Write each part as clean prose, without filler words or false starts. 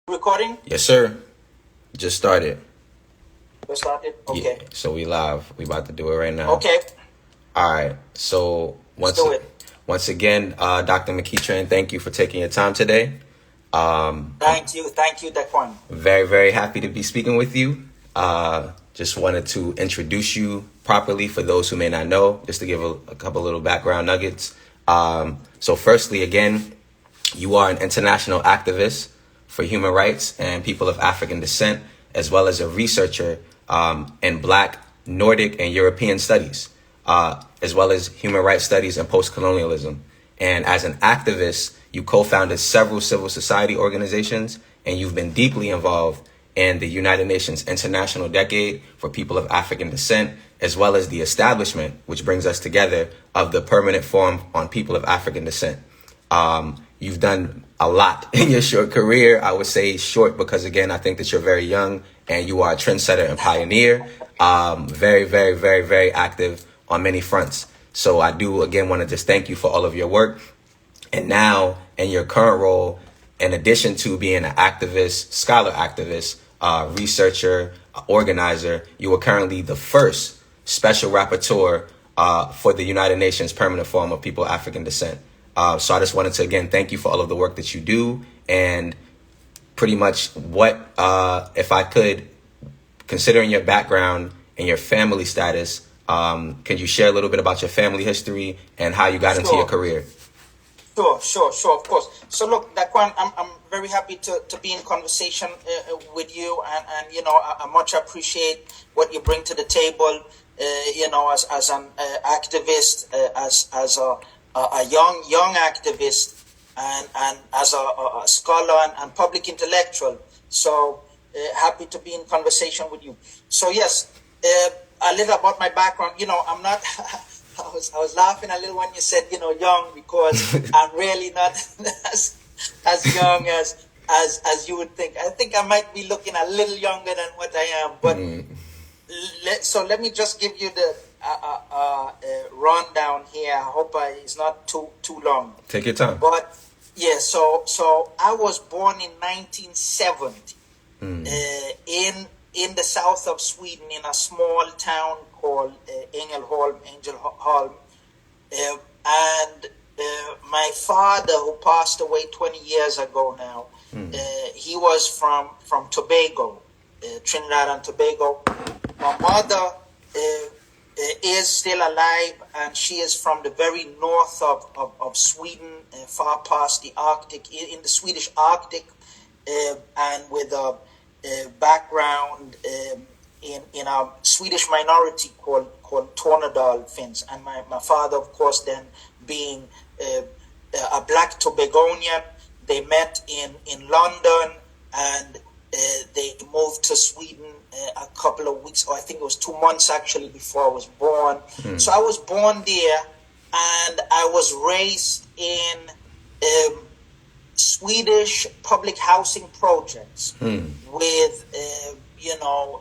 Recording? Yes, sir. Just started. We started? Okay. Yeah, so we live. We about to do it right now. Okay. All right. So Let's do it. once again, Dr. McEachrane, thank you for taking your time today. Thank you, Daquan. Very, very happy to be speaking with you. Just wanted to introduce you properly for those who may not know, just to give a couple little background nuggets. So firstly, again, you are an international activist for human rights and people of African descent, as well as a researcher in Black, Nordic, and European studies, as well as human rights studies and postcolonialism. And as an activist, you co-founded several civil society organizations, and you've been deeply involved in the United Nations International Decade for People of African Descent, as well as the establishment, which brings us together, of the Permanent Forum on People of African Descent. You've done a lot in your short career. I would say short because, again, I think that you're very young and you are a trendsetter and pioneer. Very, very, very, very active on many fronts. So I do, again, want to just thank you for all of your work. And now, in your current role, in addition to being an activist, scholar activist, researcher, organizer, you are currently the first Special Rapporteur for the United Nations Permanent Forum of People of African Descent. So I just wanted to, again, thank you for all of the work that you do. And pretty much what, if I could, considering your background and your family status, can you share a little bit about your family history and how you got into your career? Sure, of course. So look, Daquan, I'm very happy to be in conversation with you, and you know, I much appreciate what you bring to the table, you know, as an activist, as a young activist, and as a scholar and public intellectual. So happy to be in conversation with you. So yes, a little about my background. You know, I'm not. I was laughing a little when you said, you know, young, because I'm really not as young as you would think. I think I might be looking a little younger than what I am. But so let me just give you the rundown here. I hope it's not too long. Take your time. But yeah, so I was born in 1970 in the south of Sweden, in a small town called Angelholm. And my father, who passed away 20 years ago now, he was from Tobago, Trinidad and Tobago. My mother is still alive, and she is from the very north of Sweden, far past the Arctic, in the Swedish Arctic, and with a background in a Swedish minority called Tornedal Finns. And my father, of course, then being a Black Tobagonian, they met in London, and they moved to Sweden a couple of weeks, or I think it was 2 months actually, before I was born. So I was born there, and I was raised in Swedish public housing projects with, you know,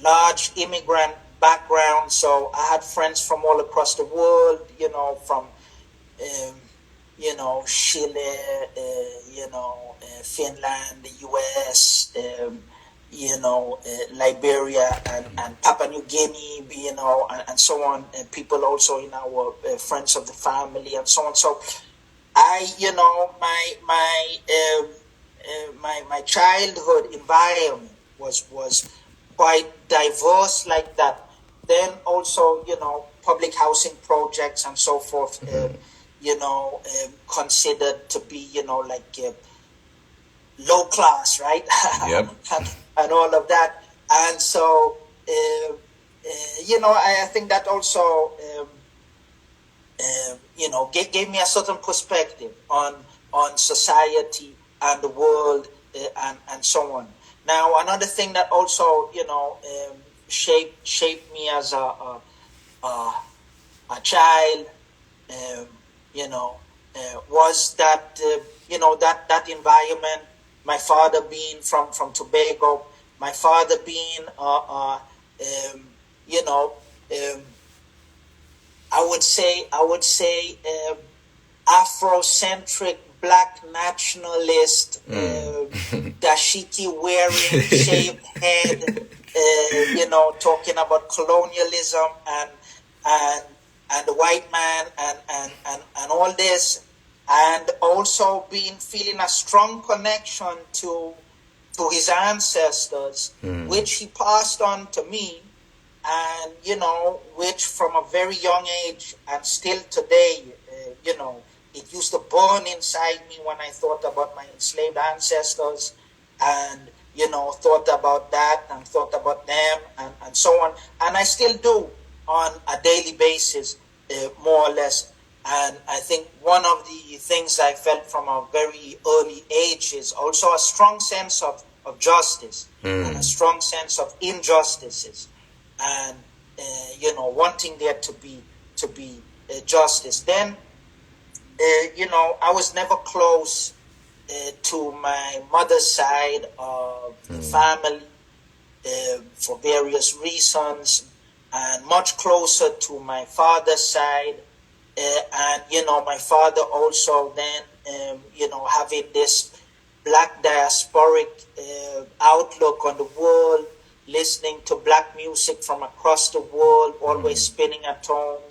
large immigrant background. So I had friends from all across the world, you know, from, you know, Chile, you know, Finland, the US, you know, Liberia and Papua New Guinea, you know, and so on. And people also in our friends of the family and so on. So I, you know, my childhood environment was quite diverse like that. Then also, you know, public housing projects and so forth, you know, considered to be, you know, like low class, right? Yep. and all of that. And so, you know, I think that also, you know, gave me a certain perspective on society and the world, and so on. Now, another thing that also, you know, shaped me as a child, you know, was that, you know, that environment. My father being from Tobago, my father being, you know, I would say Afrocentric black nationalist, dashiki wearing, shaved head, talking about colonialism and the white man and all this, and also feeling a strong connection to his ancestors, which he passed on to me, and which from a very young age and still today, it used to burn inside me when I thought about my enslaved ancestors, and thought about that and thought about them and so on, and I still do on a daily basis, more or less. And I think one of the things I felt from a very early age is also a strong sense of justice and a strong sense of injustices, and wanting there to be justice. Then I was never close to my mother's side of the family for various reasons, and much closer to my father's side. And my father also then having this black diasporic outlook on the world, listening to black music from across the world, always spinning at home,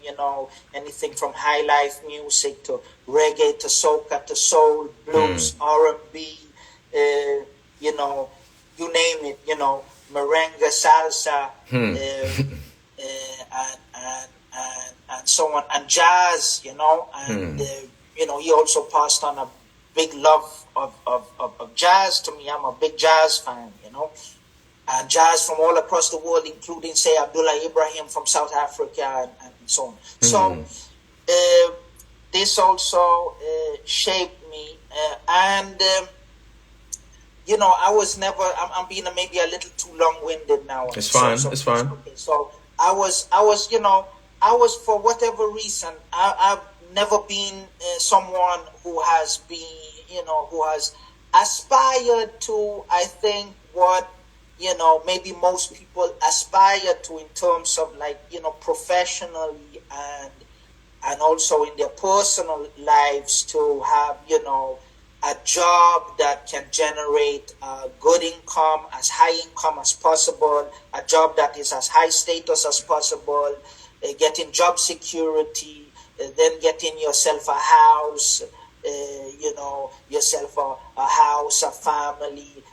anything from high life music to reggae to soca to soul, blues, R&B, you name it, merengue, salsa, and so on, and jazz, and he also passed on a big love of jazz to me. I'm a big jazz fan, and jazz from all across the world, including, say, Abdullah Ibrahim from South Africa and so on. So this also shaped me, and I was never. I'm being maybe a little too long-winded now. It's fine. It's fine. Okay, so I was, for whatever reason, I've never been someone who has been, who has aspired to, I think, what, maybe most people aspire to in terms of professionally and also in their personal lives, to have, a job that can generate good income, as high income as possible, a job that is as high status as possible, getting job security, then getting yourself a house, yourself a house, a family,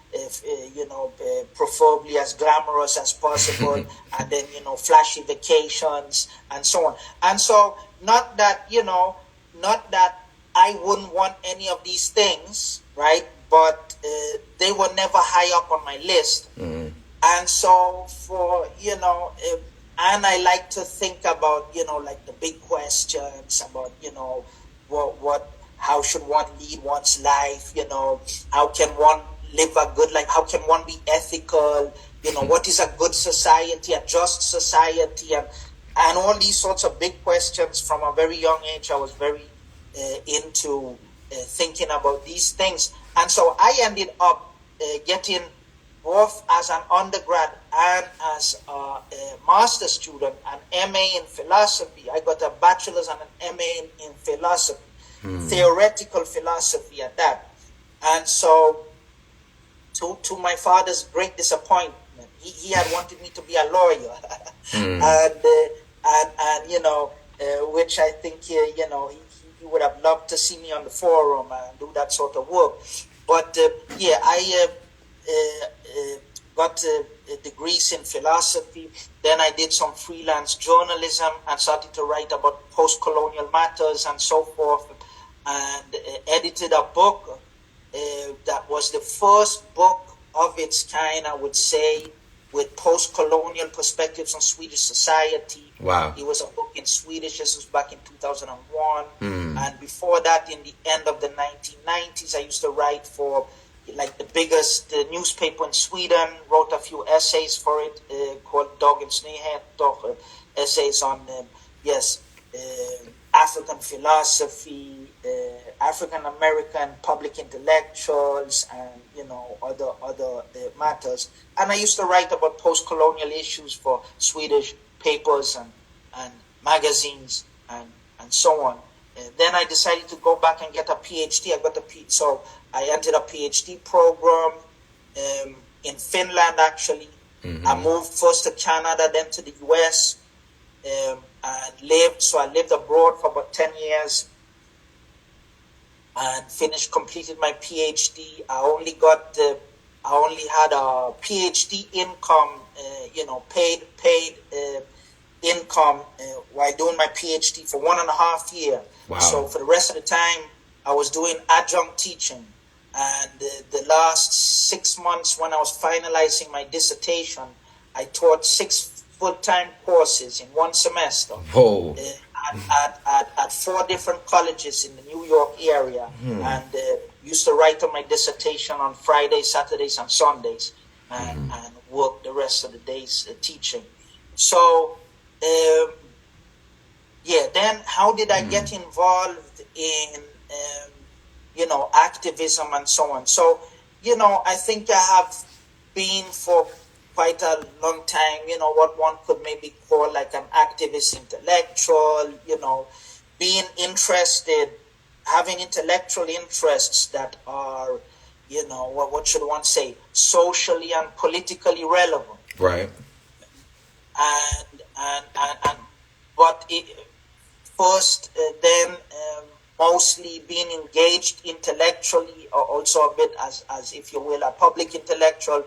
preferably as glamorous as possible, and then, flashy vacations and so on. And so, not that I wouldn't want any of these things, right? But they were never high up on my list. And so and I like to think about, the big questions about, how should one lead one's life? How can one live a good life? How can one be ethical? What is a good society, a just society? And all these sorts of big questions from a very young age. I was very into thinking about these things. And so I ended up getting both as an undergrad and as a master's student, an MA in philosophy. I got a bachelor's and an MA in philosophy, theoretical philosophy at that. And so to my father's great disappointment, he had wanted me to be a lawyer. And which I think, he would have loved to see me on the forum and do that sort of work. But I got degrees in philosophy. Then I did some freelance journalism and started to write about post-colonial matters and so forth, and edited a book that was the first book of its kind, I would say, with post-colonial perspectives on Swedish society. Wow. It was a book in Swedish. This was back in 2001. And before that, in the end of the 1990s, I used to write for the biggest newspaper in Sweden, wrote a few essays for it called Dagens Nyheter, essays on, African philosophy, African American public intellectuals, and other matters. And I used to write about post-colonial issues for Swedish papers and magazines and so on. Then I decided to go back and get a PhD. So I entered a PhD program in Finland, actually. I moved first to Canada, then to the US, and I lived abroad for about 10 years and completed my PhD. I only had a PhD income, paid income while doing my PhD for 1.5 years. Wow. So for the rest of the time, I was doing adjunct teaching. And the last 6 months when I was finalizing my dissertation, I taught 6 full-time courses in 1 semester. Whoa. At 4 different colleges in the New York area. And used to write on my dissertation on Fridays, Saturdays, and Sundays, and work the rest of the days teaching. So, then how did I get involved in, activism and so on? So, I think I have been for quite a long time, what one could maybe call like an activist intellectual, being interested, having intellectual interests that are, what should one say, socially and politically relevant. Right. Then mostly being engaged intellectually, or also a bit as if you will, a public intellectual.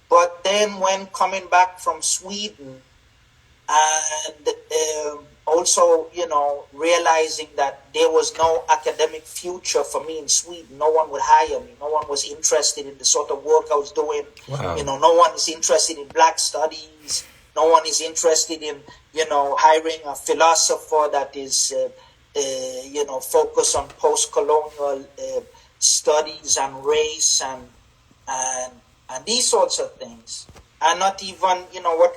But then when coming back from Sweden and also, realizing that there was no academic future for me in Sweden, no one would hire me, no one was interested in the sort of work I was doing. Wow. No one is interested in Black studies. No one is interested in, hiring a philosopher that is, focused on postcolonial studies and race and these sorts of things. And not even, what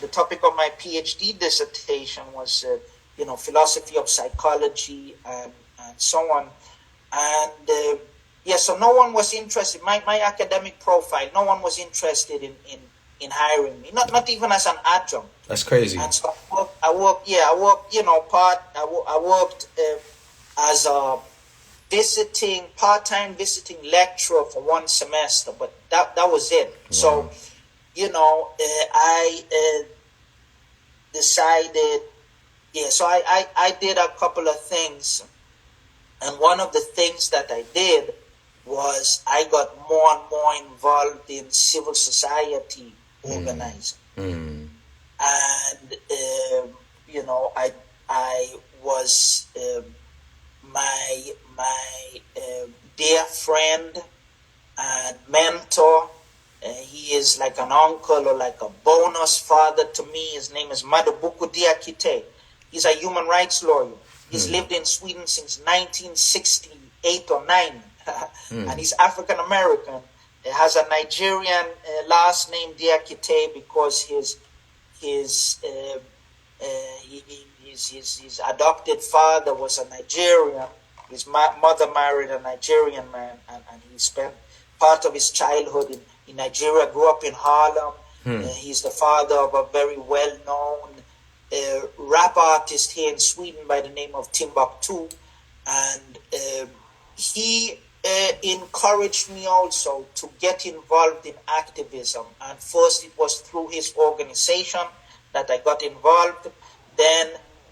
the topic of my PhD dissertation was, philosophy of psychology and so on. And so no one was interested. My academic profile, no one was interested in hiring me, not even as an adjunct. That's crazy. And so I worked as a part-time visiting lecturer for 1 semester, but that was it. Wow. So, I decided, so I did a couple of things. And one of the things that I did was I got more and more involved in civil society organizing. And, I was my dear friend and mentor. He is like an uncle or like a bonus father to me. His name is Madubuku Diakite. He's a human rights lawyer. He's lived in Sweden since 1968 or 9. And he's African American. He has a Nigerian last name Diakite because his adopted father was a Nigerian. His mother married a Nigerian man, and he spent part of his childhood in Nigeria, grew up in Harlem. He's the father of a very well-known rap artist here in Sweden by the name of Timbuktu. And he encouraged me also to get involved in activism. And first it was through his organization that I got involved. Then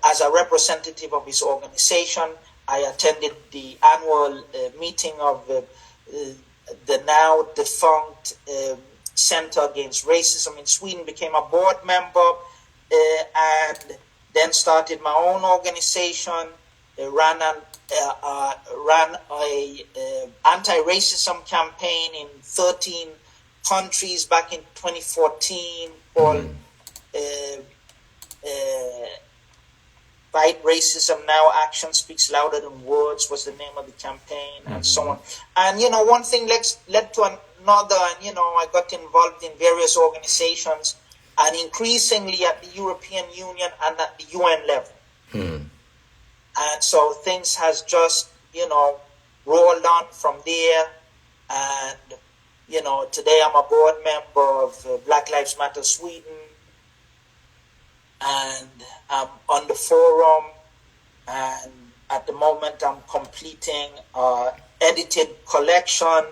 as a representative of his organization, I attended the annual meeting of the now defunct Center Against Racism in Sweden, became a board member, and then started my own organization, ran a anti-racism campaign in 13 countries back in 2014 called Fight Racism Now, Action Speaks Louder Than Words was the name of the campaign, and so on. And, one thing led to another, and, I got involved in various organizations, and increasingly at the European Union and at the UN level. And so things has just, rolled on from there. And, today I'm a board member of Black Lives Matter Sweden. And I'm on the forum, and at the moment, I'm completing edited collection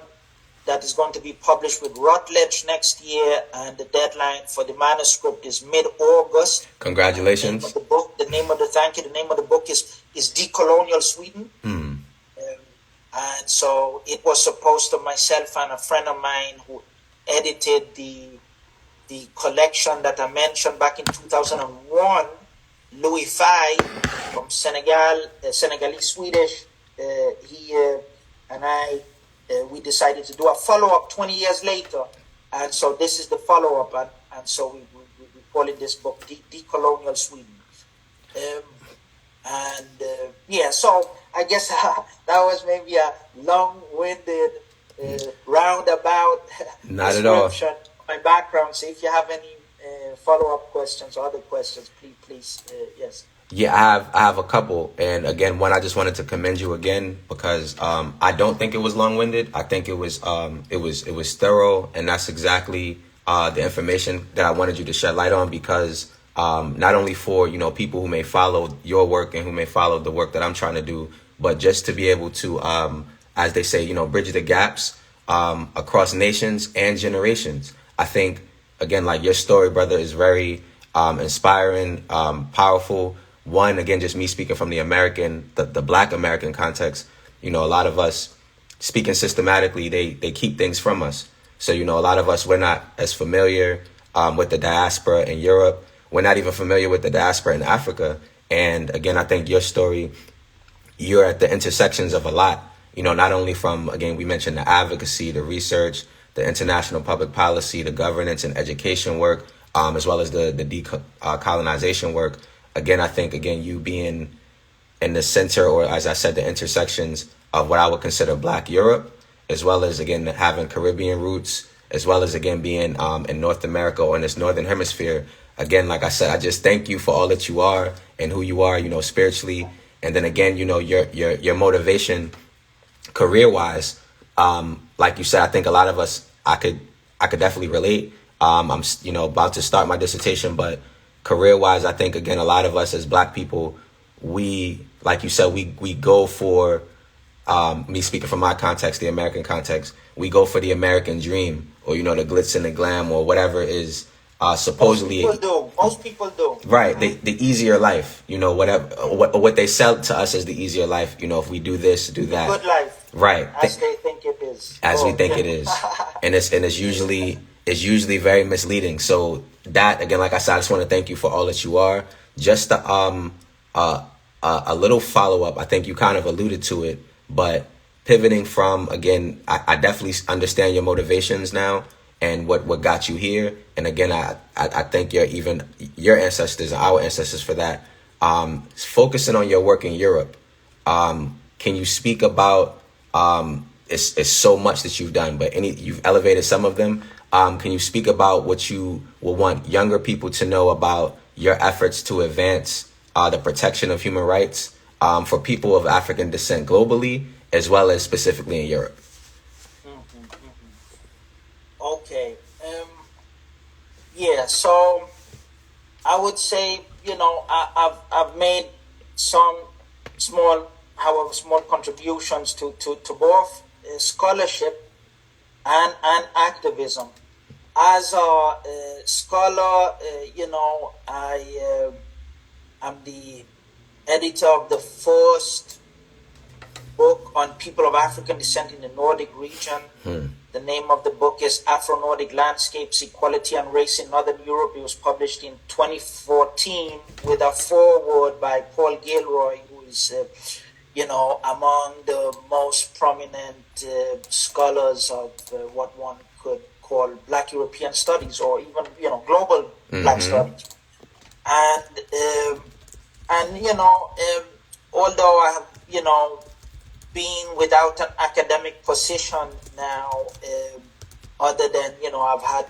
that is going to be published with Routledge next year, and the deadline for the manuscript is mid-August. Congratulations. The name of the book is Decolonial Sweden. And so it was supposed to myself and a friend of mine who edited the collection that I mentioned back in 2001, Louis Fay from Senegal, Senegalese Swedish. He and I, we decided to do a follow-up 20 years later. And so this is the follow-up. And so we call it this book, Decolonial Sweden. So I guess that was maybe a long-winded, roundabout Not at all. description of my background. So if you have any follow-up questions or other questions, please, yes. Yeah, I have a couple, and again, one, I just wanted to commend you again because I don't think it was long-winded. I think it was thorough, and that's exactly the information that I wanted you to shed light on, because not only for people who may follow your work and who may follow the work that I'm trying to do, but just to be able to, as they say, bridge the gaps across nations and generations. I think again, like your story, brother, is very inspiring, powerful. One, again, just me speaking from the Black American context, a lot of us speaking systematically, they keep things from us. So, a lot of us, we're not as familiar with the diaspora in Europe. We're not even familiar with the diaspora in Africa. And again, I think your story, you're at the intersections of a lot, not only from, again, we mentioned the advocacy, the research, the international public policy, the governance and education work, as well as the decolonization work. Again, I think, you being in the center, or as I said, the intersections of what I would consider Black Europe, as well as, again, having Caribbean roots, as well as, again, being in North America or in this Northern Hemisphere. Again, like I said, I just thank you for all that you are and who you are, spiritually. And then again, your motivation career-wise, like you said, I think a lot of us, I could definitely relate. I'm, about to start my dissertation, but career-wise, I think, again, a lot of us as Black people, we, like you said, we go for, me speaking from my context, the American context, we go for the American dream, or, the glitz and the glam, or whatever is supposedly... Most people do. Right, the easier life, whatever, what they sell to us as the easier life, if we do this, do that. Good life. Right. As they think it is. As we think it is. And it's usually very misleading. So that, again, like I said, I just want to thank you for all that you are. Just a little follow-up, I think you kind of alluded to it, but pivoting from, again, I definitely understand your motivations now and what got you here. And again, I thank your ancestors and our ancestors for that. Focusing on your work in Europe, can you speak about, it's so much that you've done, but you've elevated some of them. Can you speak about what you will want younger people to know about your efforts to advance the protection of human rights for people of African descent globally, as well as specifically in Europe? Okay. So I would say, I've made some small contributions to both scholarship and activism. As a scholar, I'm the editor of the first book on people of African descent in the Nordic region. The name of the book is Afro-Nordic Landscapes, Equality and Race in Northern Europe. It was published in 2014 with a foreword by Paul Gilroy, who is, among the most prominent scholars of what one could call Black European studies, or even, global Black studies. Although I have, being without an academic position now, other than, I've had,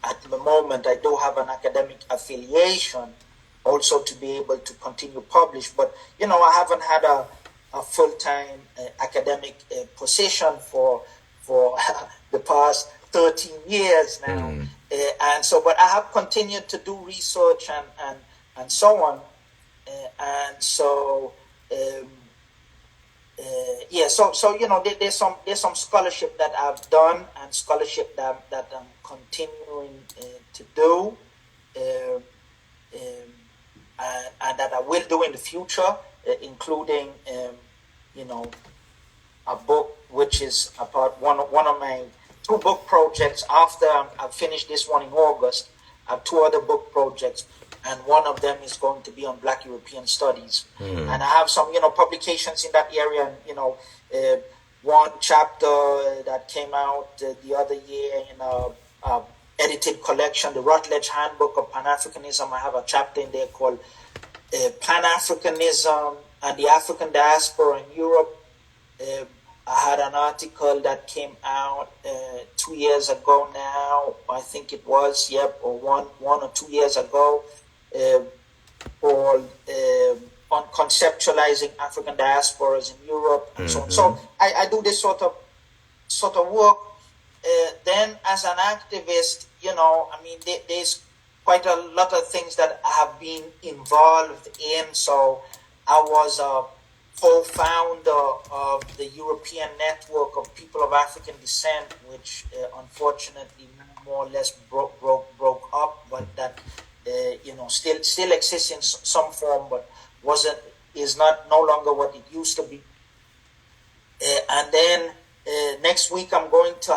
at the moment I do have an academic affiliation also to be able to continue publish, but, I haven't had a full-time academic position for the past 13 years now. And so, but I have continued to do research and so on. And so, um, so there's some scholarship that I've done and scholarship that I'm continuing to do, and that I will do in the future, including a book which is about one of my 2 book projects. After I've finished this one in August, I have 2 other book projects, and one of them is going to be on Black European Studies. And I have some, publications in that area. And, one chapter that came out the other year in a edited collection, the Routledge Handbook of Pan-Africanism. I have a chapter in there called Pan-Africanism and the African Diaspora in Europe. I had an article that came out 2 years ago now, I think it was, or one or 2 years ago, called on conceptualizing African diasporas in Europe and so on. So I do this sort of work. Then as an activist, there's quite a lot of things that I have been involved in. So I was a co-founder of the European Network of People of African Descent, which unfortunately more or less broke up, but that still exists in some form, but is no longer what it used to be. And then next week I'm going to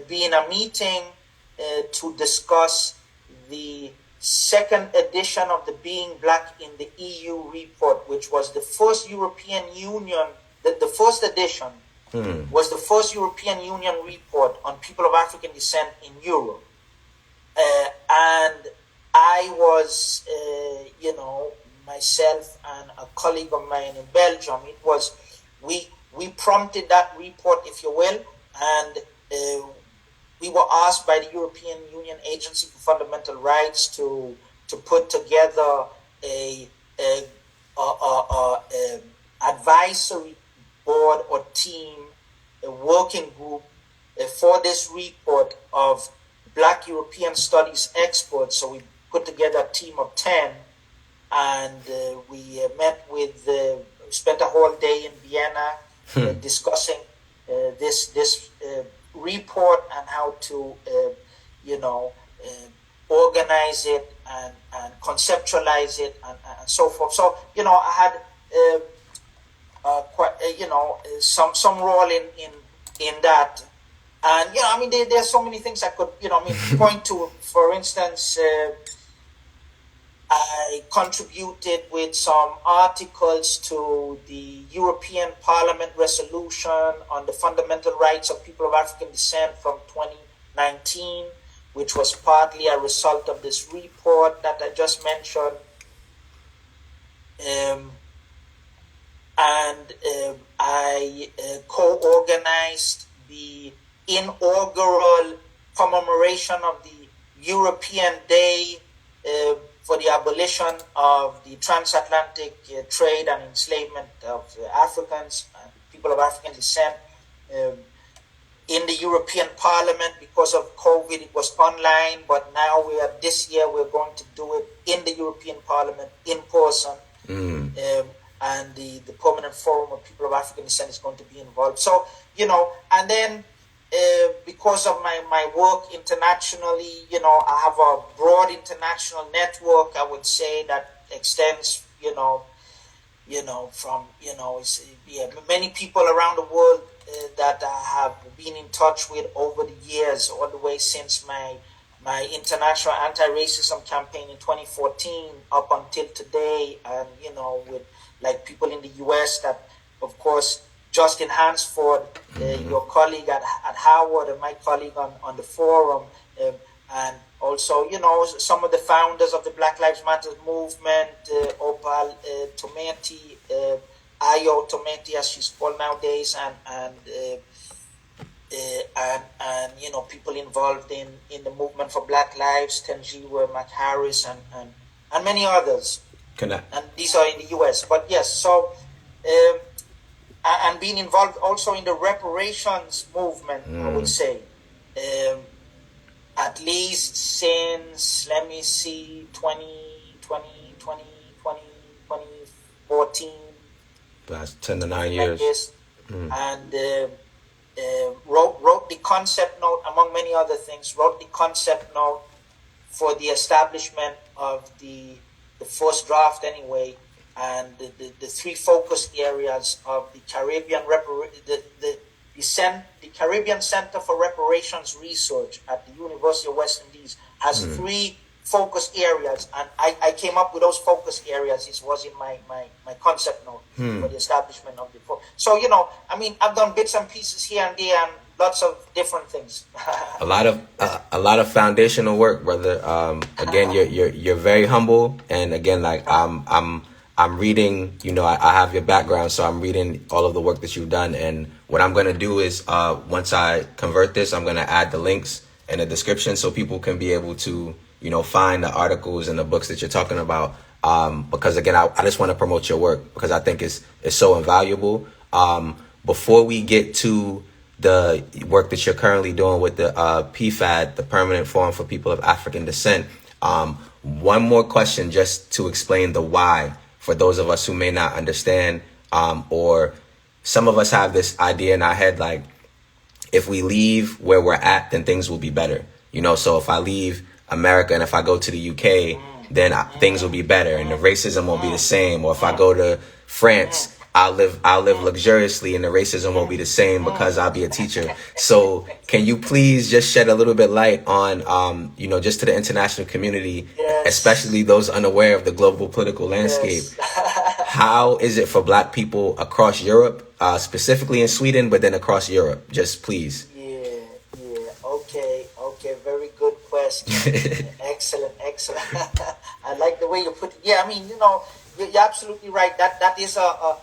be in a meeting to discuss the second edition of the Being Black in the EU report, which was the first European Union, the first edition was the first European Union report on people of African descent in Europe. And I was, myself and a colleague of mine in Belgium, we prompted that report, if you will, and we were asked by the European Union Agency for Fundamental Rights to put together a advisory board or team, a working group for this report of Black European Studies experts. So we put together a team of 10, and we spent a whole day in Vienna discussing this report and how to organize it and conceptualize it and so forth. So I had some role in that. And there's so many things I could point to. For instance, I contributed with some articles to the European Parliament resolution on the fundamental rights of people of African descent from 2019, which was partly a result of this report that I just mentioned. I co-organized the inaugural commemoration of the European Day for the abolition of the transatlantic trade and enslavement of Africans and people of African descent in the European Parliament. Because of COVID, it was online, but now this year we're going to do it in the European Parliament in person. And the Permanent Forum of People of African Descent is going to be involved. So, and then because of my work internationally, I have a broad international network, I would say, that extends, from, many people around the world that I have been in touch with over the years, all the way since my international anti-racism campaign in 2014 up until today. And, with like people in the US that, of course, Justin Hansford, your colleague at Howard, and my colleague on the forum, and also, some of the founders of the Black Lives Matter movement, Opal Tometi, Ayo Tometi, as she's called nowadays, and people involved in the movement for Black Lives, Tenjiwe McHarris, and many others. And these are in the US. But yes, so and being involved also in the reparations movement, I would say, at least since, 2014, Last 10 to 9 like years. this, and wrote the concept note, among many other things, wrote the concept note for the establishment of the first draft anyway, and the three focus areas of the Caribbean the Caribbean Center for Reparations Research at the University of West Indies has three focus areas, and I came up with those focus areas. It was in my concept note for the establishment of the so I mean, I've done bits and pieces here and there and lots of different things. a lot of foundational work, brother. Again, you're very humble, and again, like I'm reading, I have your background, so I'm reading all of the work that you've done. And what I'm going to do is, once I convert this, I'm going to add the links in the description so people can be able to, find the articles and the books that you're talking about. Because again, I just want to promote your work because I think it's so invaluable. Before we get to the work that you're currently doing with the PFAD, the Permanent Forum for People of African Descent, one more question just to explain the why for those of us who may not understand, or some of us have this idea in our head, like if we leave where we're at, then things will be better. So if I leave America and if I go to the UK, then things will be better and the racism won't be the same. Or if I go to France, I'll live luxuriously and the racism won't be the same because I'll be a teacher. So can you please just shed a little bit light on, just to the international community, especially those unaware of the global political landscape, how is it for Black people across Europe, specifically in Sweden, but then across Europe? Just please. Okay, very good question. Excellent. I like the way you put it. Yeah, I mean, you're absolutely right. That is a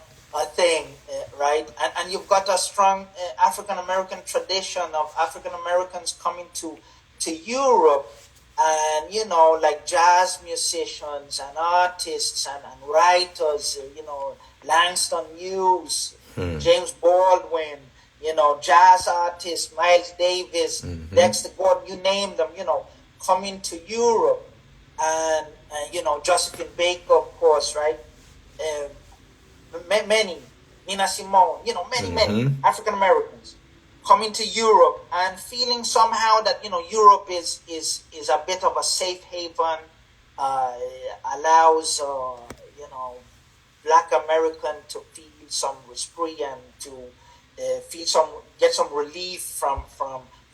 thing, right? And you've got a strong African American tradition of African Americans coming to Europe, and like jazz musicians and artists and writers, Langston Hughes, James Baldwin, jazz artists, Miles Davis, Dexter Gordon, you name them, coming to Europe, and Josephine Baker, of course, right? Many, Nina Simone, many African Americans coming to Europe and feeling somehow that Europe is a bit of a safe haven, allows Black American to feel some reprieve and to get some relief from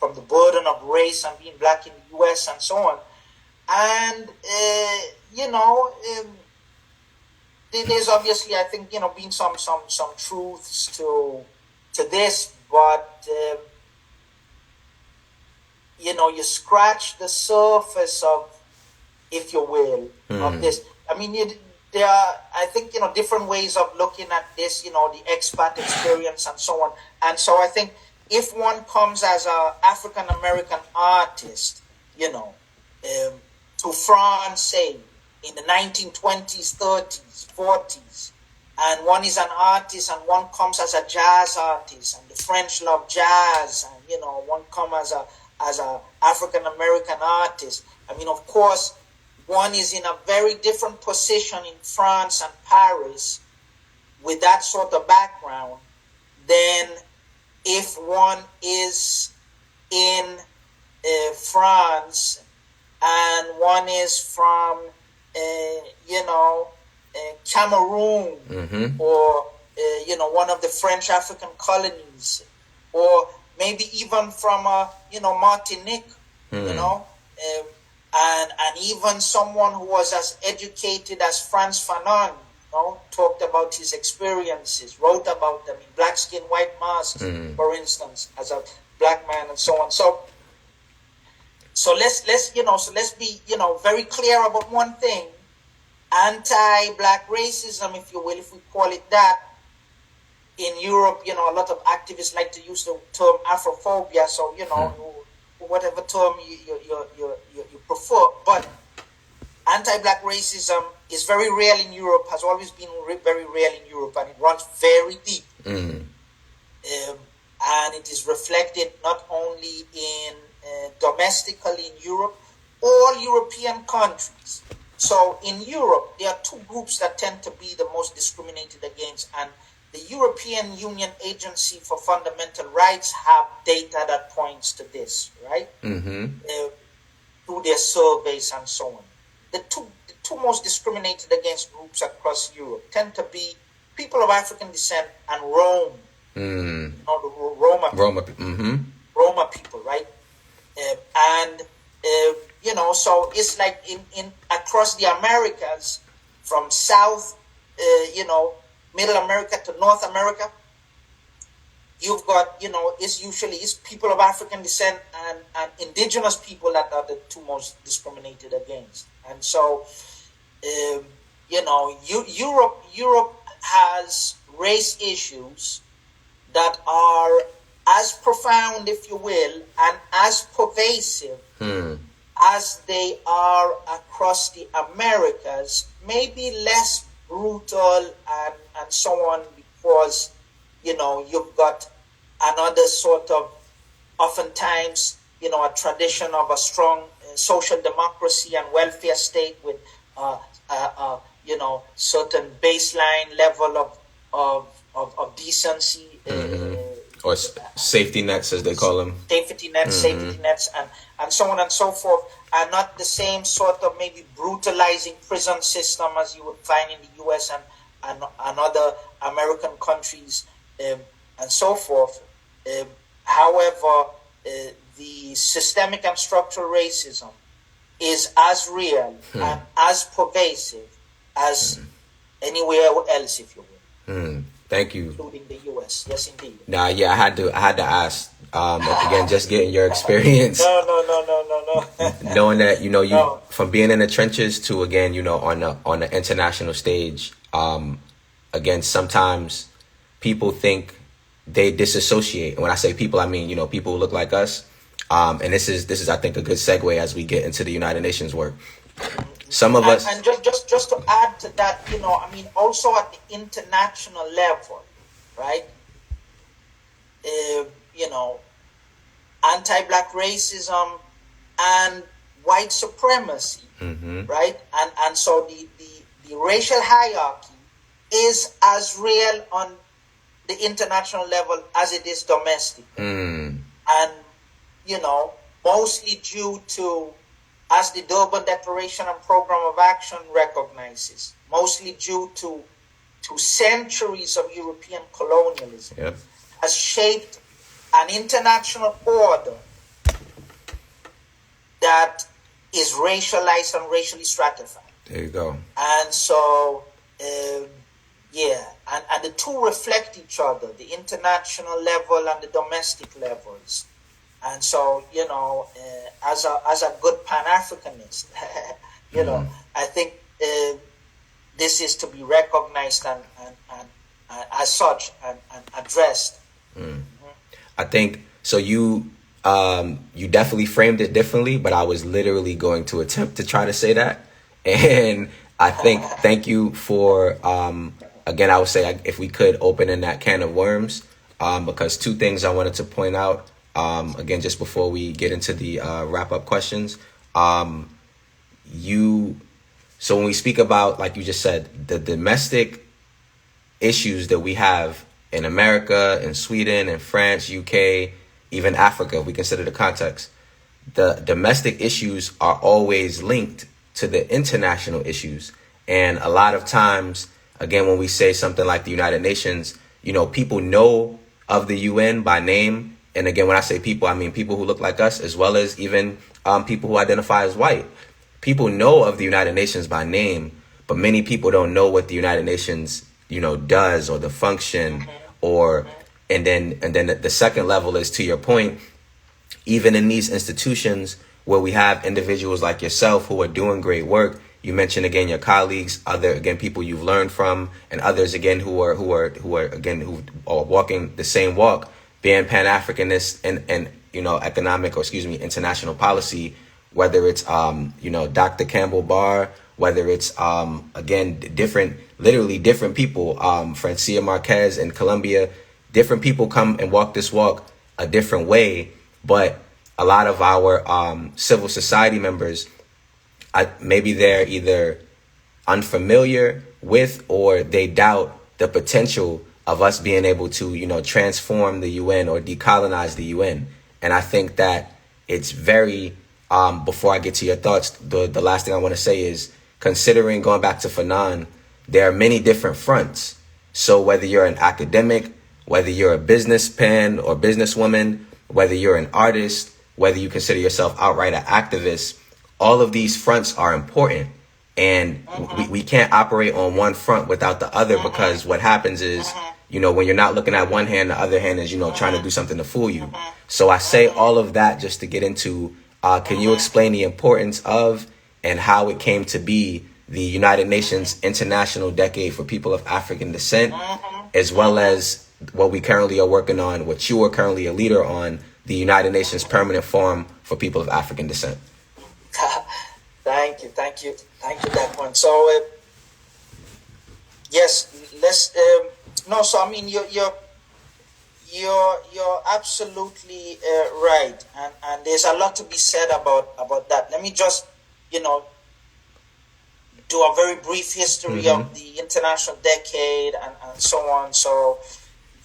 the burden of race and being Black in the US and so on. And there's obviously, I think, been some truths to this, but you scratch the surface of, if you will, of this. I mean, there are, I think, different ways of looking at this, the expat experience and so on. And so I think if one comes as a African American artist, to France, say, in the 1920s, 30s, 40s, and one is an artist and one comes as a jazz artist, and the French love jazz, and one comes as a African American artist. I mean, of course, one is in a very different position in France and Paris with that sort of background than if one is in France and one is from Cameroon, or one of the French African colonies, or maybe even from Martinique, and even someone who was as educated as Frantz Fanon, talked about his experiences, wrote about them in Black Skin, White Masks, for instance, as a Black man, and so on. So let's be very clear about one thing: anti-Black racism, if you will, if we call it that. In Europe, a lot of activists like to use the term Afrophobia. So whatever term you prefer, but anti-Black racism is very real in Europe. Has always been very real in Europe, and it runs very deep. And it is reflected not only in domestically in Europe, all European countries. So in Europe, there are two groups that tend to be the most discriminated against, and the European Union Agency for Fundamental Rights have data that points to this, right? Through their surveys and so on. The two most discriminated against groups across Europe tend to be people of African descent and Rome. You know, the Roma people, right? You know, so it's like in across the Americas, from South, you know, Middle America to North America, you've got, you know, it's people of African descent and indigenous people that are the two most discriminated against. And so, you know, Europe has race issues that are as profound, if you will, and as pervasive as they are across the Americas, maybe less brutal and so on, because, you know, you've got another sort of, oftentimes, you know, a tradition of a strong social democracy and welfare state with, you know, certain baseline level of decency. Or safety nets, as they call them. Safety nets, and so on and so forth, are not the same sort of maybe brutalizing prison system as you would find in the US and other American countries, and so forth. However, the systemic and structural racism is as real and as pervasive as anywhere else, if you will. Thank you. Including the US. Yes, indeed. Nah, yeah, I had to ask. Again, just getting your experience. No. Knowing that, you know, from being in the trenches to, again, you know, on the international stage. Again, sometimes people think they disassociate. And when I say people, I mean, you know, people who look like us. And this is I think a good segue as we get into the United Nations work. Some of us, and just to add to that, you know, I mean, also at the international level, right? You know, anti-black racism and white supremacy, right? And so the racial hierarchy is as real on the international level as it is domestic, and you know, mostly due to, as the Durban Declaration and Program of Action recognizes, mostly due to centuries of European colonialism, has shaped an international order that is racialized and racially stratified. There you go. And so, yeah, and the two reflect each other, the international level and the domestic levels. And so, you know, as a good Pan-Africanist, you know, I think this is to be recognized and as such and addressed. I think so. You definitely framed it differently, but I was literally going to attempt to try to say that. And I think thank you for again. I would say if we could open in that can of worms, because two things I wanted to point out. Again, just before we get into the wrap-up questions, so when we speak about, like you just said, the domestic issues that we have in America, in Sweden, in France, UK, even Africa, if we consider the context, the domestic issues are always linked to the international issues. And a lot of times, again, when we say something like the United Nations, you know, people know of the UN by name. And again, when I say people, I mean people who look like us, as well as even people who identify as white. People know of the United Nations by name, but many people don't know what the United Nations, you know, does, or the function, and then the second level is, to your point, even in these institutions where we have individuals like yourself who are doing great work. You mentioned again your colleagues, other again people you've learned from, and others again who are walking the same walk. Being Pan-Africanist and you know, international policy, whether it's you know, Dr. Campbell Barr, whether it's again literally different people, Francia Marquez in Colombia, different people come and walk this walk a different way, but a lot of our civil society members, maybe they're either unfamiliar with or they doubt the potential of us being able to, transform the UN or decolonize the UN. And I think that it's very, before I get to your thoughts, the last thing I want to say is, considering going back to Fanon, there are many different fronts. So whether you're an academic, whether you're a businessman or businesswoman, whether you're an artist, whether you consider yourself outright an activist, all of these fronts are important. And we can't operate on one front without the other, because what happens is, when you're not looking at one hand, the other hand is, trying to do something to fool you. So I say all of that just to get into, can you explain the importance of and how it came to be the United Nations International Decade for People of African Descent, as well as what we currently are working on, what you are currently a leader on, the United Nations Permanent Forum for People of African Descent? Thank you, Declan. So, yes, let's. No, so I mean, you're absolutely right, and there's a lot to be said about that. Let me just, do a very brief history of the International Decade and so on. So,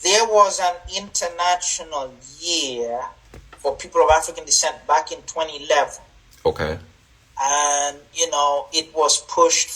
there was an international year for people of African descent back in 2011. Okay. And it was pushed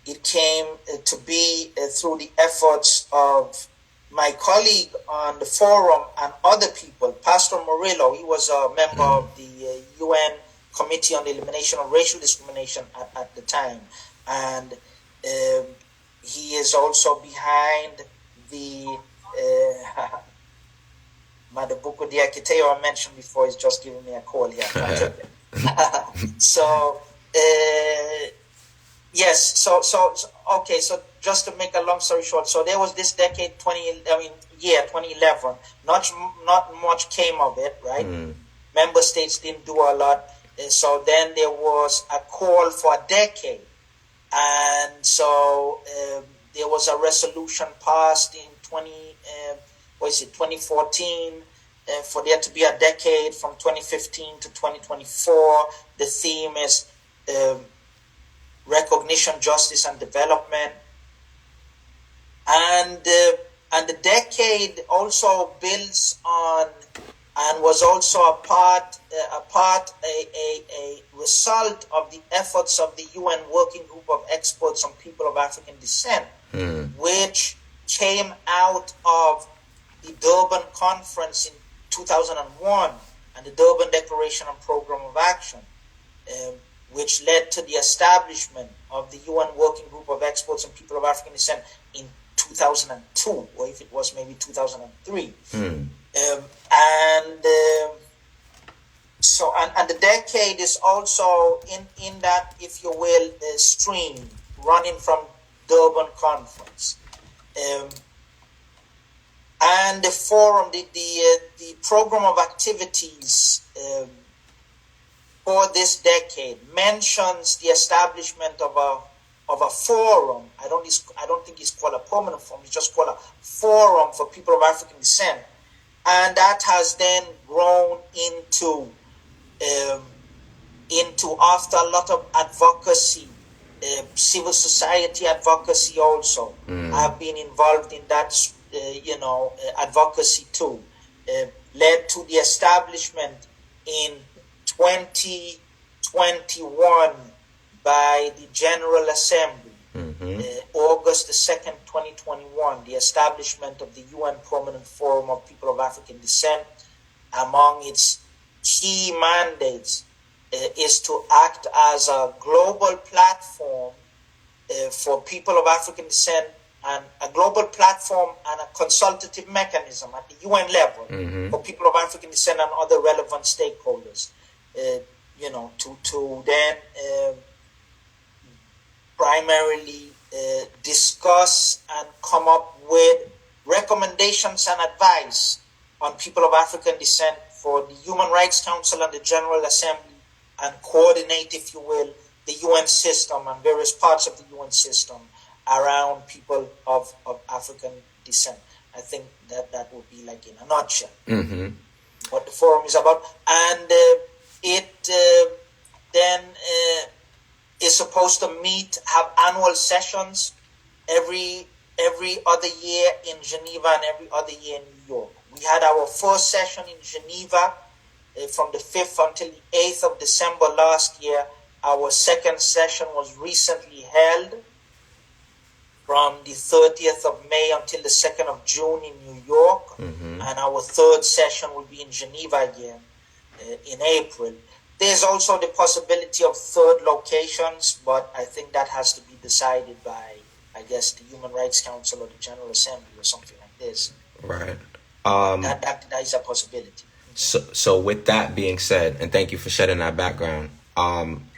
it came to be through the efforts of my colleague on the forum and other people. Pastor Murillo, he was a member of the UN Committee on the Elimination of Racial Discrimination at the time, and he is also behind the Madabuko Diakiteo I mentioned before is just giving me a call here. So, yes. So okay. So just to make a long story short, so there was this decade, 2011. Not much came of it, right? Member states didn't do a lot. So then there was a call for a decade, and so there was a resolution passed in 2014, for there to be a decade from 2015 to 2024. The theme is recognition, justice, and development. And the decade also builds on and was also a result of the efforts of the UN Working Group of Experts on People of African Descent, which came out of the Durban Conference in 2001 and the Durban Declaration and Program of Action, which led to the establishment of the UN Working Group of Experts on People of African Descent in 2002, or if it was maybe 2003. So the decade is also in that, if you will, stream running from Durban Conference. And the forum, the program of activities for this decade mentions the establishment of a forum. I don't think it's called a permanent forum. It's just called a forum for people of African descent, and that has then grown into after a lot of advocacy, civil society advocacy also. I've been involved in that. Advocacy too, led to the establishment in 2021 by the General Assembly, August the 2nd, 2021, the establishment of the UN Permanent Forum of People of African Descent. Among its key mandates is to act as a global platform for people of African descent, and a global platform and a consultative mechanism at the UN level for people of African descent and other relevant stakeholders, to then primarily discuss and come up with recommendations and advice on people of African descent for the Human Rights Council and the General Assembly, and coordinate, if you will, the UN system and various parts of the UN system around people of African descent. I think that would be like in a nutshell what the forum is about. And it then is supposed to have annual sessions every other year in Geneva and every other year in New York. We had our first session in Geneva from the 5th until the 8th of December last year. Our second session was recently held from the 30th of May until the 2nd of June in New York. Mm-hmm. And our third session will be in Geneva again in April. There's also the possibility of third locations, but I think that has to be decided by, I guess, the Human Rights Council or the General Assembly or something like this. Right. That is a possibility. So with that being said, and thank you for shedding that background.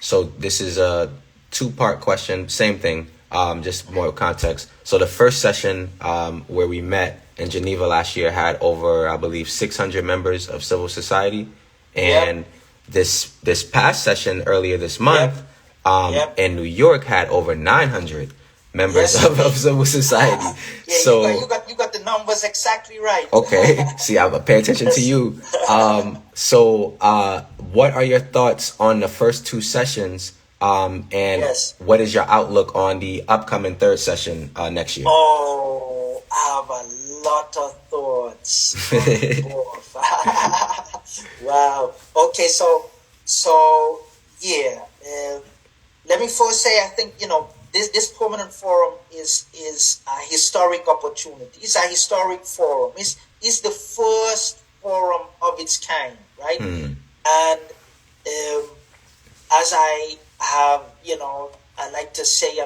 So this is a two-part question, same thing, just more context. So the first session where we met in Geneva last year had over, I believe, 600 members of civil society. And this past session earlier this month in New York had over 900 members of civil society. So you got the numbers exactly right. Okay. See, I pay attention to you. So what are your thoughts on the first two sessions? And what is your outlook on the upcoming third session next year? Oh, I have a lot of thoughts. Wow. Okay, so let me first say, I think, this permanent forum is a historic opportunity. It's a historic forum. It's the first forum of its kind, right? Mm. And as I have, I like to say,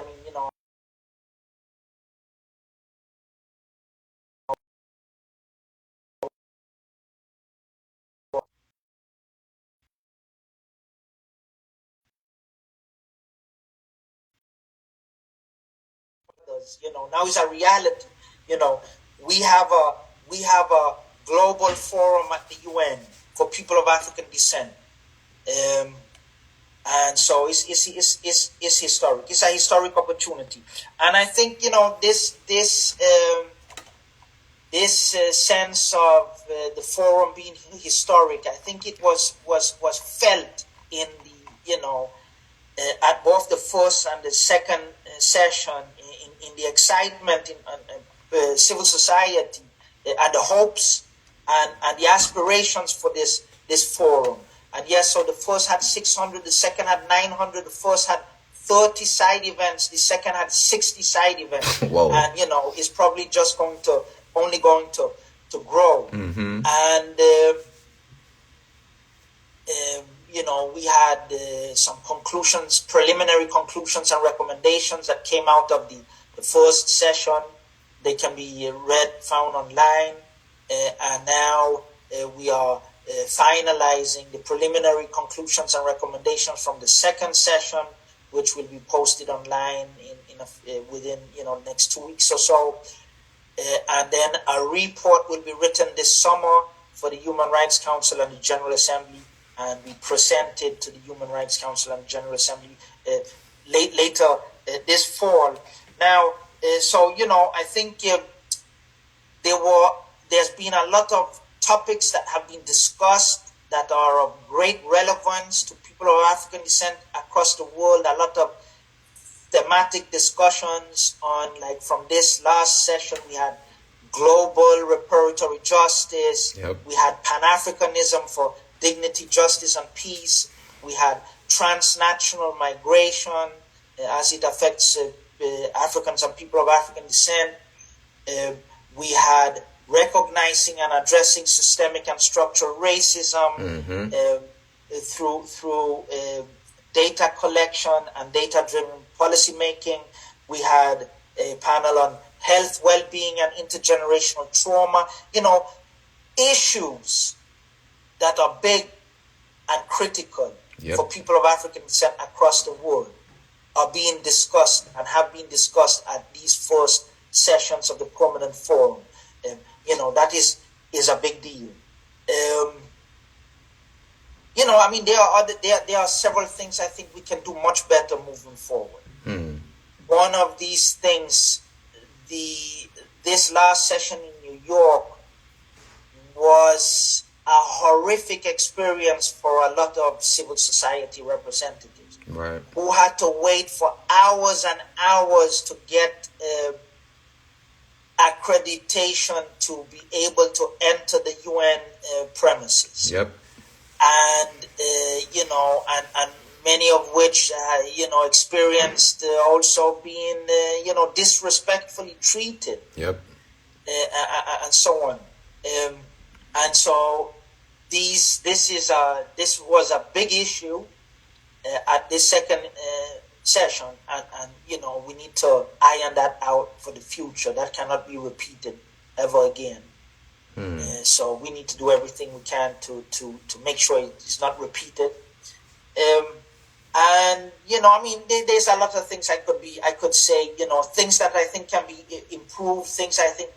now it's a reality. We have a global forum at the UN for people of African descent, and so it's historic. It's a historic opportunity, and I think this sense of the forum being historic, I think it was felt in the at both the first and the second session, in the excitement in civil society, and the hopes and the aspirations for this forum. And yes, so the first had 600, the second had 900, the first had 30 side events, the second had 60 side events. Whoa. And it's probably just only going to grow. Mm-hmm. And we had some preliminary conclusions and recommendations that came out of the first session. They can be found online. And now we are finalizing the preliminary conclusions and recommendations from the second session, which will be posted online within the next 2 weeks or so. And then a report will be written this summer for the Human Rights Council and the General Assembly, and we presented to the Human Rights Council and General Assembly later this fall. Now, I think there's been a lot of topics that have been discussed that are of great relevance to people of African descent across the world. A lot of thematic discussions on, like from this last session, we had global reparatory justice. Yep. We had Pan-Africanism for dignity, justice, and peace. We had transnational migration as it affects Africans and people of African descent. We had recognizing and addressing systemic and structural racism through data collection and data-driven policy making. We had a panel on health, well-being, and intergenerational trauma. Issues that are big and critical for people of African descent across the world are being discussed and have been discussed at these first sessions of the Permanent Forum. That is a big deal. There are several things I think we can do much better moving forward. Mm. One of these things, this last session in New York was a horrific experience for a lot of civil society representatives. right, who had to wait for hours and hours to get accreditation to be able to enter the UN premises. yep, And and many of which experienced also being disrespectfully treated, yep, and so on. And so this was a big issue at this second session, and we need to iron that out for the future. That cannot be repeated ever again. So we need to do everything we can to make sure it's not repeated. And there's a lot of things I could say. Things that I think can be improved. Things I think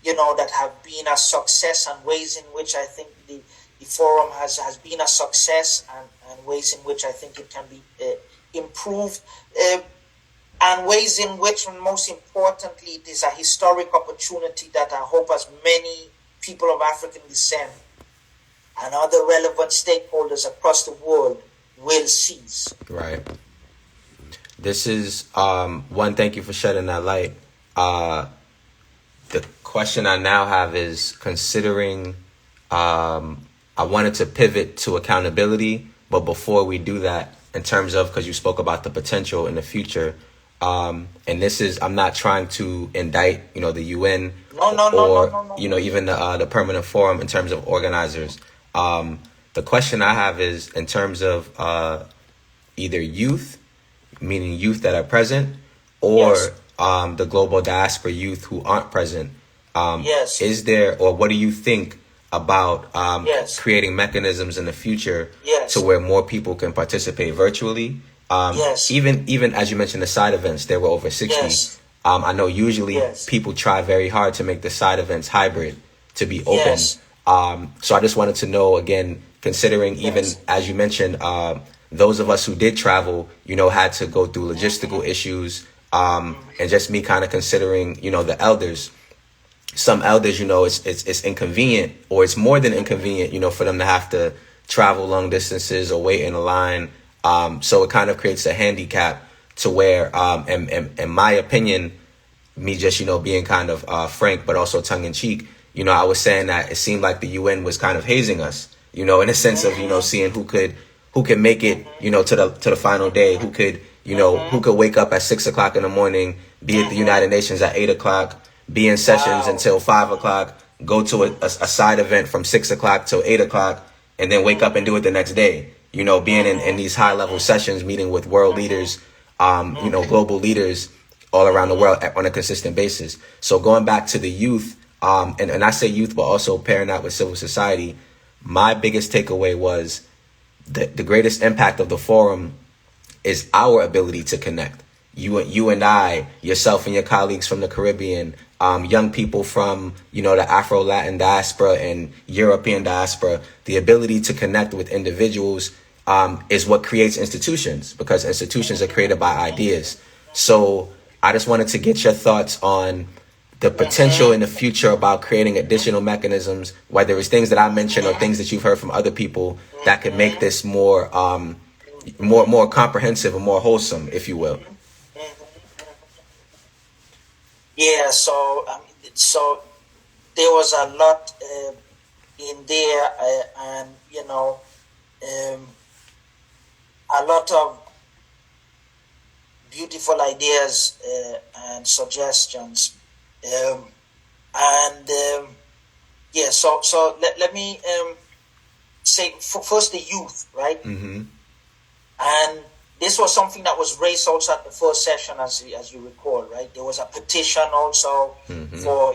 that have been a success, and ways in which I think the forum has been a success, and ways in which I think it can be improved, and ways in which, and most importantly, it is a historic opportunity that I hope as many people of African descent and other relevant stakeholders across the world will seize. right. This is one. Thank you for shedding that light. The question I now have is considering. I wanted to pivot to accountability, but before we do that, in terms of, because you spoke about the potential in the future, and this is, I'm not trying to indict, the UN or even the permanent forum in terms of organizers. The question I have is in terms of either youth, meaning youth that are present, or Yes. The global diaspora youth who aren't present. Yes. Is there, or what do you think about Yes. creating mechanisms in the future Yes. to where more people can participate virtually? Yes. Even as you mentioned, the side events, there were over 60. Yes. I know usually Yes. people try very hard to make the side events hybrid, to be open. Yes. So I just wanted to know, again, considering even, Yes. as you mentioned, those of us who did travel, had to go through logistical issues, and just me kind of considering, the elders. Some elders, it's inconvenient, or it's more than inconvenient, for them to have to travel long distances or wait in a line. So it kind of creates a handicap to where, in my opinion, me just, being kind of frank, but also tongue in cheek, I was saying that it seemed like the UN was kind of hazing us, in a sense of, seeing who could make it, to the final day, who could wake up at 6 o'clock in the morning, be at the United Nations at 8 o'clock, be in sessions until 5 o'clock, go to a side event from 6 o'clock till 8 o'clock, and then wake up and do it the next day. Being in these high level sessions, meeting with world leaders, global leaders all around the world on a consistent basis. So going back to the youth, and I say youth, but also pairing that with civil society, my biggest takeaway was the greatest impact of the forum is our ability to connect. You and I, yourself and your colleagues from the Caribbean, young people from, the Afro-Latin diaspora and European diaspora, the ability to connect with individuals is what creates institutions, because institutions are created by ideas. So I just wanted to get your thoughts on the potential in the future about creating additional mechanisms, whether it's things that I mentioned or things that you've heard from other people that could make this more comprehensive and more wholesome, if you will. Yeah, so there was a lot in there, and a lot of beautiful ideas and suggestions, So let me say first the youth, right? Mm-hmm. And this was something that was raised also at the first session, as you recall, right? There was a petition also for,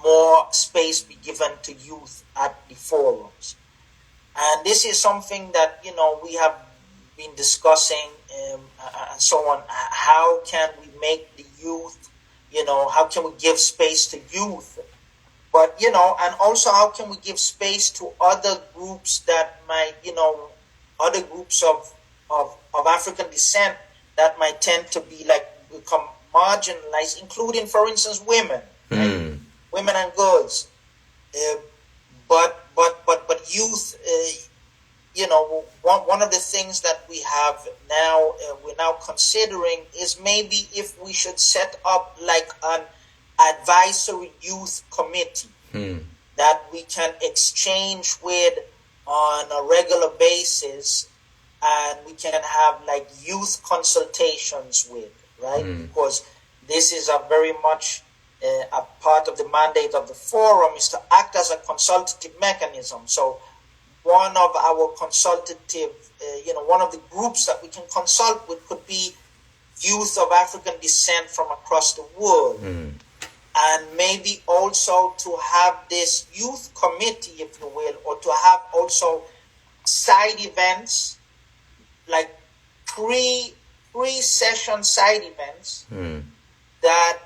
more space be given to youth at the forums. And this is something that, we have been discussing and so on. How can we make the youth, how can we give space to youth? But, and also how can we give space to other groups that might, other groups of African descent that might tend to be become marginalized, including, for instance, women, right? Women and girls. But youth one of the things that we have now, we're now considering is maybe if we should set up like an advisory youth committee that we can exchange with on a regular basis, and we can have like youth consultations with, right? Because this is a very much a part of the mandate of the forum is to act as a consultative mechanism. So one of our consultative, one of the groups that we can consult with could be youth of African descent from across the world. And maybe also to have this youth committee, if you will, or to have also side events, like pre-session side events that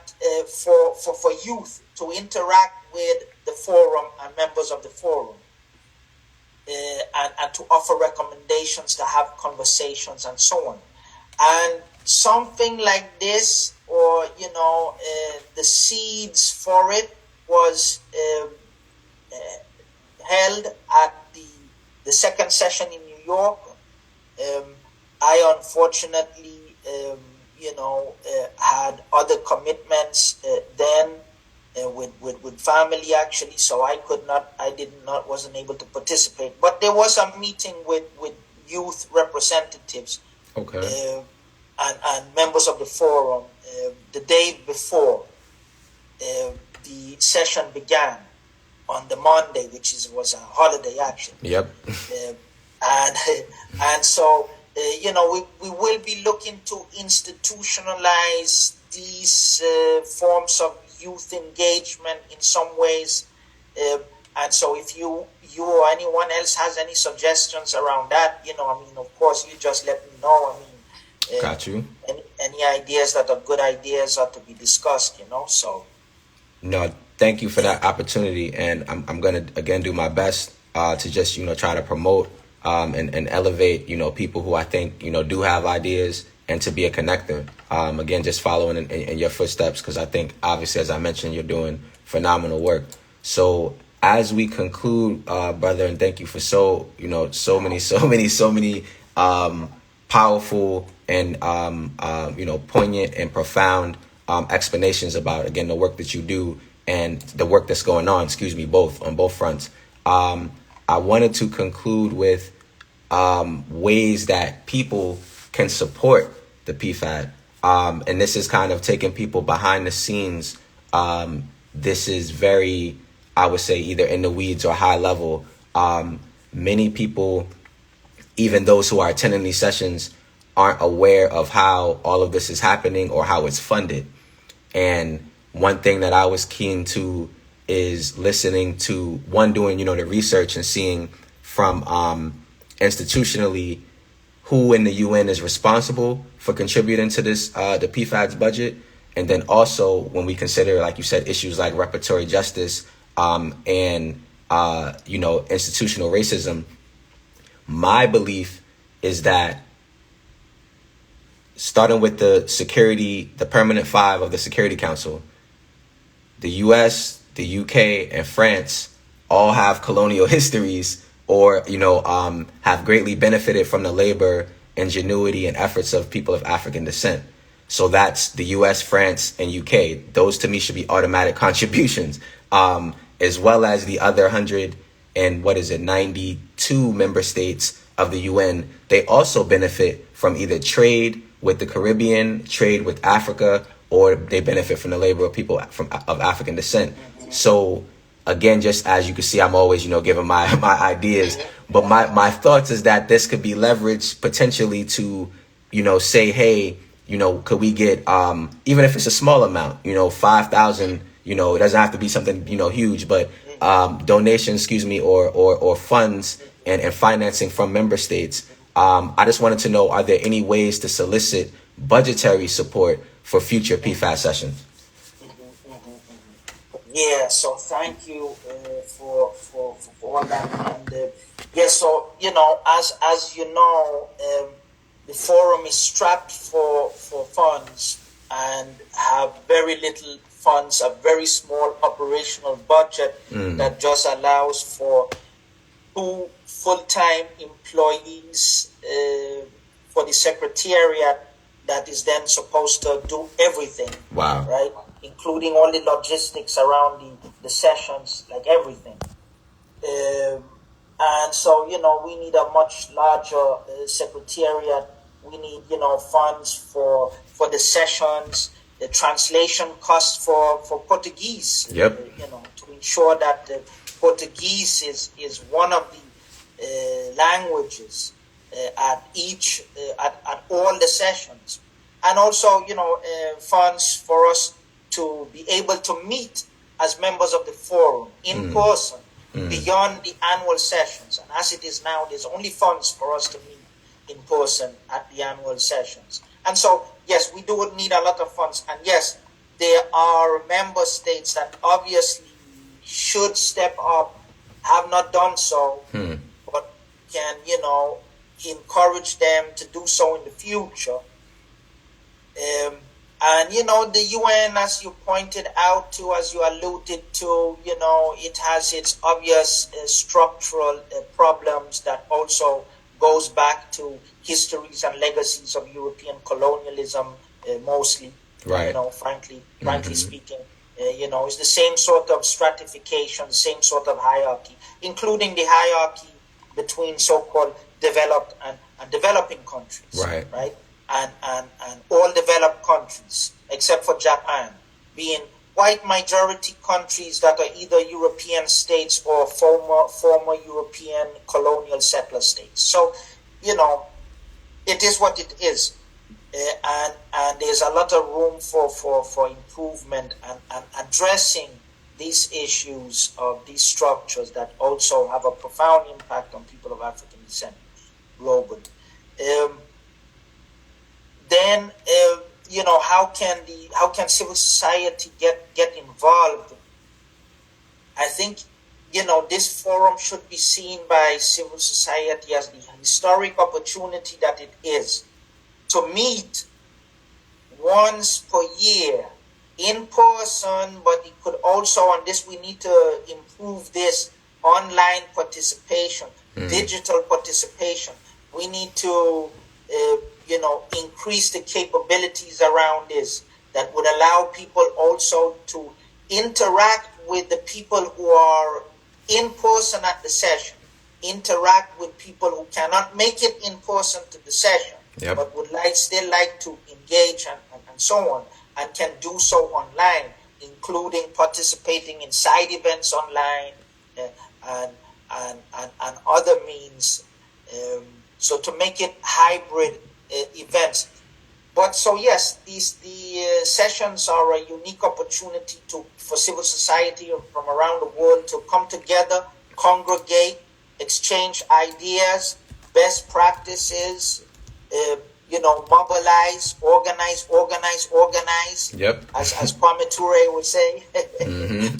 for youth to interact with the forum and members of the forum. And to offer recommendations, to have conversations and so on. And something like this, or, the seeds for it was held at the second session in New York. I unfortunately, had other commitments then. With family actually, so wasn't able to participate. But there was a meeting with youth representatives, and members of the forum the day before the session began on the Monday, which was a holiday actually. Yep. And so we will be looking to institutionalize these forms of youth engagement in some ways, and so if you or anyone else has any suggestions around that, of course, you just let me know. Got you. Any ideas that are good ideas are to be discussed, so. No, thank you for that opportunity, and I'm gonna again do my best to just try to promote and elevate people who I think do have ideas, and to be a connector. Again, just following in your footsteps, because I think, obviously, as I mentioned, you're doing phenomenal work. So as we conclude, brother, and thank you for so many powerful and poignant and profound explanations about, again, the work that you do and the work that's going on, on both fronts. I wanted to conclude with ways that people can support the PFAD. And this is kind of taking people behind the scenes. This is very, I would say, either in the weeds or high level. Many people, even those who are attending these sessions, aren't aware of how all of this is happening or how it's funded. And one thing that I was keen to is listening to, doing, the research and seeing from institutionally who in the UN is responsible for contributing to this, the PFAD's budget. And then also when we consider, like you said, issues like reparatory justice and, institutional racism, my belief is that starting with the permanent five of the Security Council, the US, the UK, and France all have colonial histories, or, have greatly benefited from the labor, ingenuity, and efforts of people of African descent. So that's the US, France, and UK. Those to me should be automatic contributions, as well as the other 92 member states of the UN. They also benefit from either trade with the Caribbean, trade with Africa, or they benefit from the labor of people of African descent. So again, just as you can see, I'm always, giving my ideas. But my thoughts is that this could be leveraged potentially to, say, hey, could we get, even if it's a small amount, 5,000, it doesn't have to be something, huge, but donations, or funds and financing from member states. I just wanted to know, are there any ways to solicit budgetary support for future PFAS sessions? Yeah, so thank you for all that. And so as you know, the forum is strapped for funds and have very little funds, a very small operational budget that just allows for 2 full-time employees for the secretariat that is then supposed to do everything. Wow. Right? Including all the logistics around the sessions, like everything. And so, we need a much larger secretariat. We need, funds for the sessions, the translation costs for Portuguese. Yep. To ensure that Portuguese is one of the languages at all the sessions. And also, funds for us to be able to meet as members of the forum in person beyond the annual sessions. And as it is now, there's only funds for us to meet in person at the annual sessions. And so, yes, we do need a lot of funds. And yes, there are member states that obviously should step up, have not done so, but can, encourage them to do so in the future. And, the UN, as you pointed out to, as you alluded to, it has its obvious structural problems that also goes back to histories and legacies of European colonialism, mostly, right. Frankly speaking. It's the same sort of stratification, the same sort of hierarchy, including the hierarchy between so-called developed and developing countries. Right? And all developed countries, except for Japan, being white majority countries that are either European states or former European colonial settler states. So, it is what it is. And there's a lot of room for improvement and addressing these issues of these structures that also have a profound impact on people of African descent globally. Then, how can civil society get involved? I think, this forum should be seen by civil society as the historic opportunity that it is to meet once per year in person, but it could also, on this we need to improve this, online participation, digital participation. We need to increase the capabilities around this that would allow people also to interact with the people who are in person at the session, interact with people who cannot make it in person to the session, but would still like to engage and so on, and can do so online, including participating in side events online and other means. So to make it hybrid events. But so yes, the sessions are a unique opportunity for civil society from around the world to come together, congregate, exchange ideas, best practices, mobilize, organize. Yep. As Kwame Ture would say, and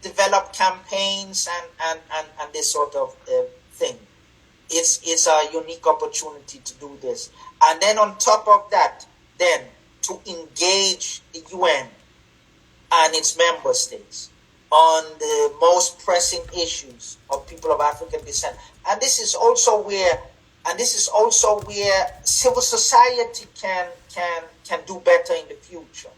develop campaigns and this sort of thing. It's a unique opportunity to do this. And then on top of that, then to engage the UN and its member states on the most pressing issues of people of African descent. And this is also where civil society can do better in the future.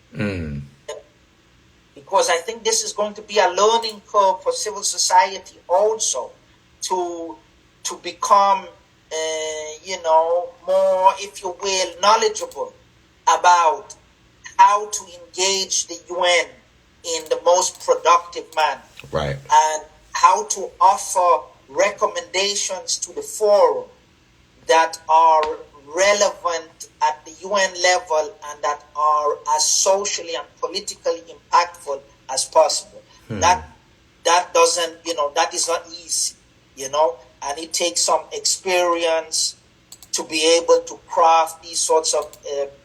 Because I think this is going to be a learning curve for civil society also to become, more, if you will, knowledgeable about how to engage the UN in the most productive manner. Right. And how to offer recommendations to the forum that are relevant at the UN level and that are as socially and politically impactful as possible. That doesn't, that is not easy, and it takes some experience to be able to craft these sorts of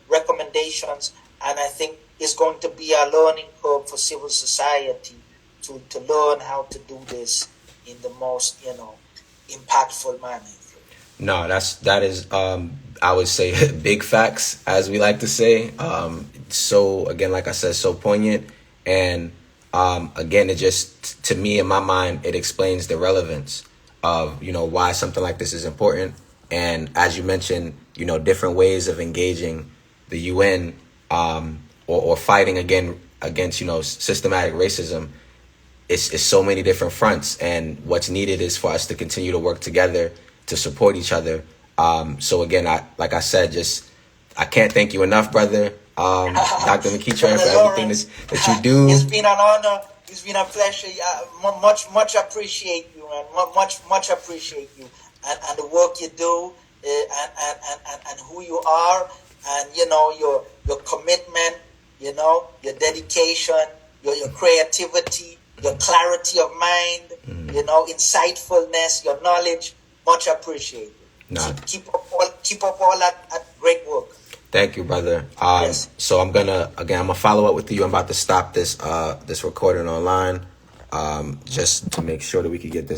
recommendations. And I think it's going to be a learning curve for civil society to learn how to do this in the most, impactful manner. No, that is I would say big facts, as we like to say. So again, like I said, so poignant. And again, it just, to me, in my mind, it explains the relevance of, why something like this is important. And as you mentioned, different ways of engaging the UN, or fighting against, systematic racism. It's so many different fronts, and what's needed is for us to continue to work together to support each other. So again, like I said, I can't thank you enough, brother. Dr. McEachrane, for everything that you do. It's been an honor. It's been a pleasure. Much appreciate you, man. Much appreciate you and the work you do, and who you are, and your commitment, your dedication, your creativity, your clarity of mind, insightfulness, your knowledge. Much appreciated. Nah. Keep up all that great work. Thank you, brother. Yes. So I'm gonna follow up with you. I'm about to stop this recording online, just to make sure that we can get this